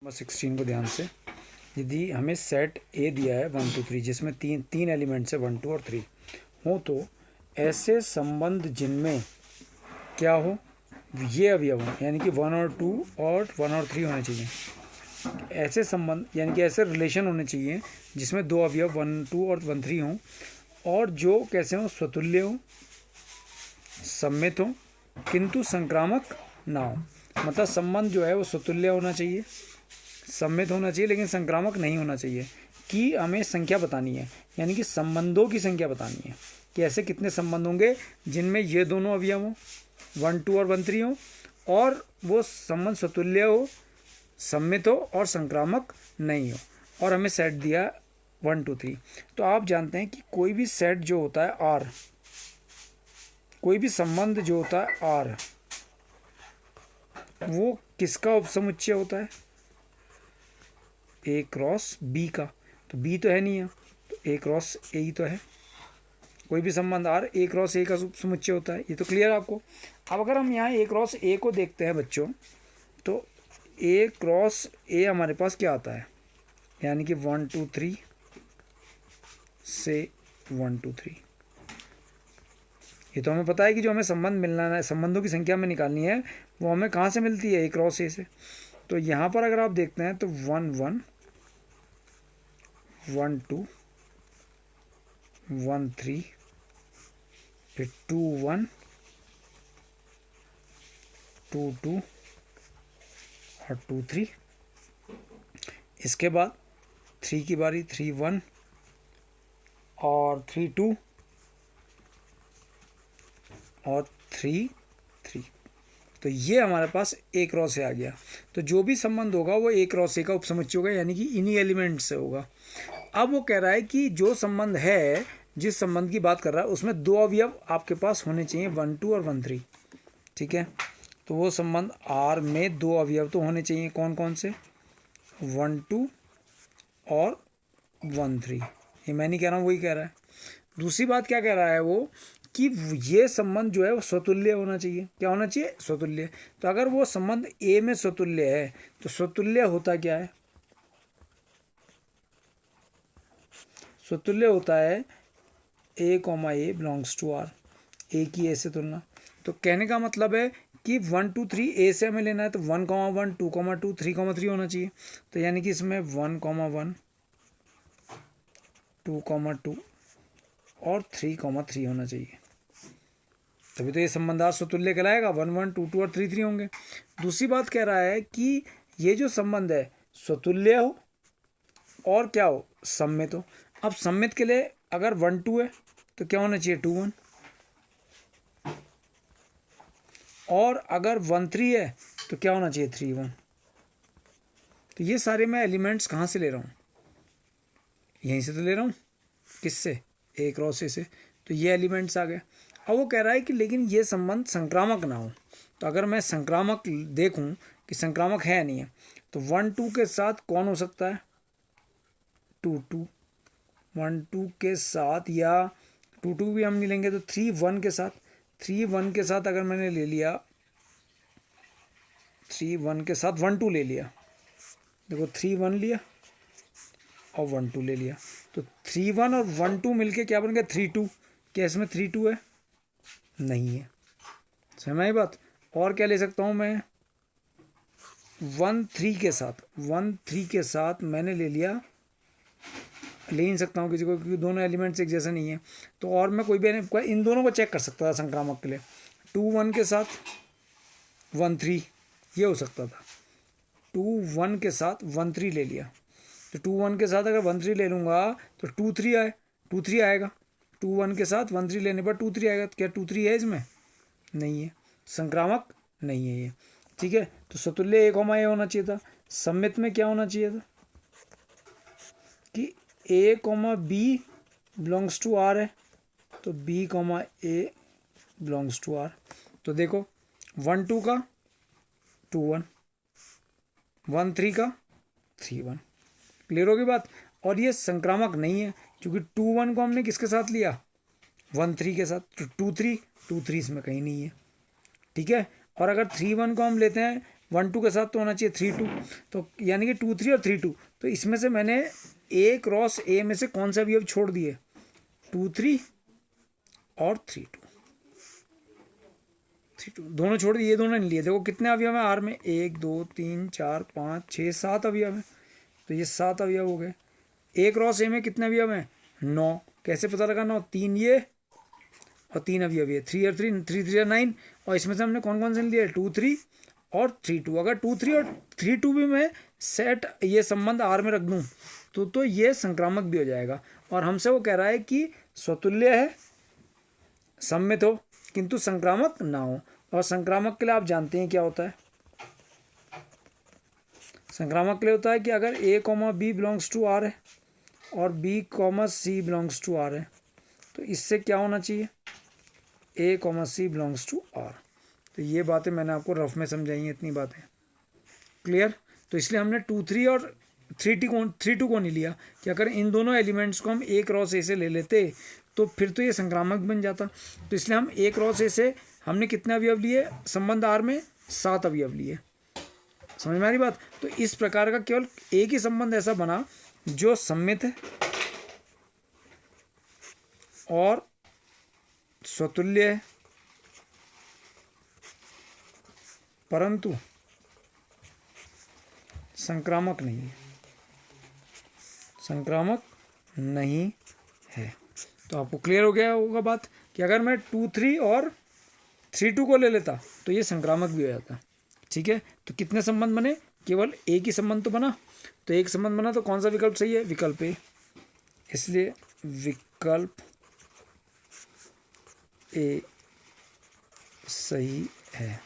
Number 16 को ध्यान से। यदि हमें सेट ए दिया है 1 2 3 जिसमें तीन एलिमेंट्स है 1 2 और 3 हो, तो ऐसे संबंध जिनमें क्या हो, ये अवयव हो, यानी कि 1 और 2 और 1 और 3 होने चाहिए। ऐसे संबंध यानी कि ऐसे रिलेशन होने चाहिए जिसमें दो अवयव 1 2 और 1 3 हों, और जो कैसे हो, स्वतुल्य हो, सम्मित हो, किंतु संक्रामक ना हो। मतलब संबंध जो है वो स्वतुल्य होना चाहिए, सम्मित होना चाहिए, लेकिन संक्रामक नहीं होना चाहिए। कि हमें संख्या बतानी है, यानी कि संबंधों की संख्या बतानी है कि ऐसे कितने संबंध होंगे जिनमें ये दोनों अवयव हो, 1 2 और 1 3 हो, और वो संबंध स्वतुल्य हो, सम्मित हो और संक्रामक नहीं हो। और हमें सेट दिया 1 2 3। तो आप जानते हैं कि कोई भी सेट जो होता है आर, कोई भी संबंध जो होता है आर, वो किसका उपसमुच्चय होता है? ए क्रॉस बी का। तो बी तो है नहीं है, तो ए क्रॉस ए ही तो है। कोई भी संबंध आर ए क्रॉस ए का समुच्चय होता है, ये तो क्लियर आपको। अब अगर हम यहाँ ए क्रॉस ए को देखते हैं बच्चों, तो ए क्रॉस ए हमारे पास क्या आता है, यानी कि 1 2 3 से 1 2 3। ये तो हमें पता है कि जो हमें संबंध मिलना है, संबंधों की संख्या में निकालनी है, वो हमें कहाँ से मिलती है? ए क्रॉस ए से। तो यहाँ पर अगर आप देखते हैं तो 1 1 1 2 1 3, फिर 2 1 2 2 और 2 3। इसके बाद 3 की बारी, 3 1 और 3 2 और 3 3। तो ये हमारे पास ए क्रॉस ए आ गया। तो जो भी संबंध होगा वो ए क्रॉस ए का उपसमुच्चय होगा, यानी कि इन्हीं एलिमेंट से होगा। अब वो कह रहा है कि जो संबंध है, जिस संबंध की बात कर रहा है, उसमें दो अवयव आपके पास होने चाहिए, 1 2 और 1 3। ठीक है, तो वो संबंध आर में दो अवयव तो होने चाहिए। कौन कौन से? 1 2 और 1 3। ये मैं नहीं कह रहा हूँ, वही कह रहा है। दूसरी बात क्या कह रहा है वो, कि ये संबंध जो है वो स्वतुल्य होना चाहिए। क्या होना चाहिए? स्वतुल्य। तो अगर वो संबंध ए में स्वतुल्य है, तो स्वतुल्य होता क्या है? स्वतुल्य होता है A comma A belongs to R, A की ए से तुलना। तो कहने का मतलब है कि 1 2 3 ए से हमें लेना है, तो 1 1 2 2 3 3 होना चाहिए। तो यानी कि इसमें 1 1 2 2 और 3 3 होना चाहिए, तभी तो ये संबंध स्वतुल्य कहलाएगा। 1 1 2 2 और 3 3 होंगे। दूसरी बात कह रहा है कि ये जो संबंध है स्वतुल्य हो और क्या हो, सम्मित हो। अब सम्मित के लिए अगर 1 2 है तो क्या होना चाहिए? 2 1। और अगर 1 3 है तो क्या होना चाहिए? 3 1। तो ये सारे मैं एलिमेंट्स कहाँ से ले रहा हूँ? यहीं से तो ले रहा हूँ। किससे? ए क्रॉस ए से। तो ये एलिमेंट्स आ गए। अब वो कह रहा है कि लेकिन ये संबंध संक्रामक ना हो। तो अगर मैं संक्रामक देखूं कि संक्रामक है नहीं है, तो 1 2 के साथ कौन हो सकता है? 2 2। 1 2 के साथ, या 2 2 भी हम नहीं लेंगे, तो 3 1 के साथ। 3 1 के साथ अगर मैंने ले लिया, 3 1 के साथ 1 2 ले लिया, देखो 3 1 लिया और 1 2 ले लिया, तो 3 1 और 1 2 मिलके क्या बन गया? 3 2। क्या इसमें 3 2 है? नहीं है। समझ आई बात? और क्या ले सकता हूँ मैं? 1 3 के साथ, 1 3 के साथ मैंने ले लिया, ले नहीं सकता हूँ किसी को, क्योंकि दोनों एलिमेंट्स एक जैसे नहीं है। तो और मैं कोई भी इन दोनों को चेक कर सकता था संक्रामक के लिए। 2 1 के साथ 1 3 ये हो सकता था। 2 1 के साथ 1 3 ले लिया, तो 2 1 के साथ अगर 1 3 ले लूँगा तो 2 3 आए, 2 3 आएगा। 2 1 के साथ 1 3 लेने पर 2 3 आएगा। तो क्या 2 3 है इसमें? नहीं है, संक्रामक नहीं है ये। ठीक है, तो स्वतुल्य ए कॉमा ए होना चाहिए था। सम्मित में क्या होना चाहिए था कि A comma B belongs to R है, तो B comma A belongs to R. तो देखो 1 2 का 2 1, 1 3 का 3 1। क्लियर होगी बात? और ये संक्रामक नहीं है, क्योंकि 2 1 को हमने किसके साथ लिया? 1 3 के साथ। तो 2 3 इसमें कहीं नहीं है। ठीक है, और अगर 3 1 को हम लेते हैं 1 2 के साथ तो होना चाहिए 3 2, तो यानी कि 2 3 और 3 2। तो इसमें से मैंने ए क्रॉस ए में से कौन सा अवयव छोड़ दिए, 2 3 और 3 2 दोनों छोड़ दिए, ये दोनों नहीं लिए। देखो कितने अवयव हैं आर में, 1 2 3 4 5 6 7 अवयव हैं, तो ये 7 अवयव हो गए। ए क्रॉस ए में कितने अवयव हैं, 9। कैसे पता लगा 9, 3 ये और 3 अवयव ये, 3 और 3 3 3 9। और इसमें से हमने कौन कौन से लिए, 2 3 और 3 2। अगर 2 3 और 3 2 भी मैं सेट ये संबंध आर में रख दूँ तो ये संक्रामक भी हो जाएगा। और हमसे वो कह रहा है कि स्वतुल्य है, सम्मित हो, किंतु संक्रामक ना हो। और संक्रामक के लिए आप जानते हैं क्या होता है, संक्रामक के लिए होता है कि अगर a comma B belongs to R है और b comma c belongs to R है, तो इससे क्या होना चाहिए, a comma c belongs to R. तो ये बातें मैंने आपको रफ में समझाई हैं, इतनी बातें क्लियर। तो इसलिए हमने 2 3 और 3 2 को नहीं लिया कि अगर इन दोनों एलिमेंट्स को हम ए क्रॉस ए से ले लेते तो फिर तो ये संक्रामक बन जाता। तो इसलिए हम ए क्रॉस ए से हमने कितने अवयव लिए, संबंध आर में 7 अवयव लिए। समझ में आ रही बात। तो इस प्रकार का केवल एक ही संबंध ऐसा बना जो सम्मित है और स्वतुल्य है, परंतु संक्रामक नहीं है, संक्रामक नहीं है। तो आपको क्लियर हो गया होगा बात कि अगर मैं 2 3 और 3 2 को ले लेता तो ये संक्रामक भी हो जाता। ठीक है, तो कितने संबंध बने, केवल एक ही संबंध तो बना। तो एक संबंध बना तो कौन सा विकल्प सही है, विकल्प ए। इसलिए विकल्प ए सही है।